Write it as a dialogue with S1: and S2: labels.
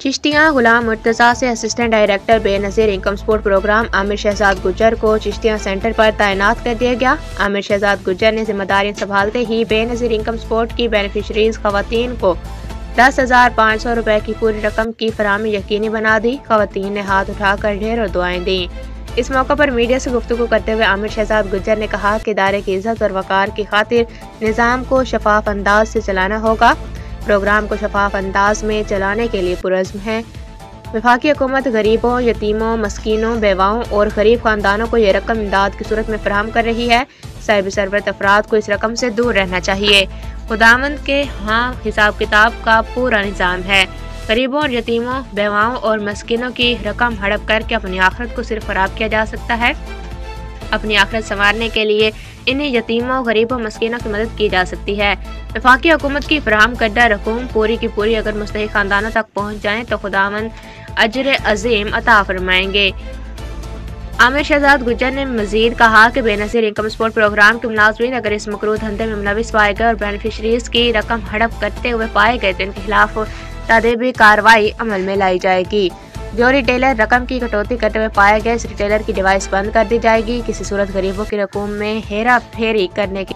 S1: चिश्तियाँ गुलाम मुर्तज़ा से assistant director Benazir income support programme Aamir Shahzad Gujjar को Chishtian centre पर तैनात कर दिया गया। आमिर शहजाद गुज्जर ने जिम्मेदारी संभालते ही बेनज़ीर इनकम सपोर्ट की बेनिफिशरीज खवातीन को 10,500 रुपए की पूरी रकम की फराहमी यकीनी बना दी। खवातीन ने हाथ उठाकर ढेरों दुआएं दी। इस मौके पर मीडिया से गुफ्तगू करते हुए आमिर शहजाद गुज्जर ने कहा कि इदारे की इज्जत और वक़ार की खातिर निज़ाम को शफाफ अंदाज से चलाना होगा। प्रोग्राम को शफाफ अंदाज में चलाने के लिए पुरज़्म है। वफाकी हुकूमत गरीबों, यतीमों, मस्कीनों, बेवाओं और गरीब खानदानों को ये रकम इमदाद की सूरत में फराहम कर रही है। साहिब सरबत अफराद को इस रकम से दूर रहना चाहिए। खुदावंद के यहाँ हिसाब किताब का पूरा निज़ाम है। गरीबों और यतीमों, बेवाओं और मस्कीनों की रकम हड़प करके अपनी आखिरत को सिर्फ खराब किया जा सकता है। अपनी आखिरत संवारने के लिए इन्हें यतीमों, गरीबों, मस्कीनों की मदद की जा सकती है। वफाकी हुकूमत की फराहम करदा रकूम पूरी की पूरी अगर मुस्तहिक खानदानों तक पहुँच जाएँ तो खुदावंद अजर अजीम अता फरमाएंगे। आमिर शहजाद गुज्जर ने मजीद कहा कि बेनज़ीर इनकम सपोर्ट प्रोग्राम के मुलाज़मीन अगर इस मकरूह धंधे में मुलविस पाए गए और बेनिफिशरीज की रकम हड़प करते हुए पाए गए तो इनके खिलाफ तदबीरी कार्रवाई अमल में लाई जाएगी। जो रिटेलर रकम की कटौती करते हुए पाए गए, इस रिटेलर की डिवाइस बंद कर दी जाएगी। किसी सूरत गरीबों की रकूम में हेरा फेरी करने की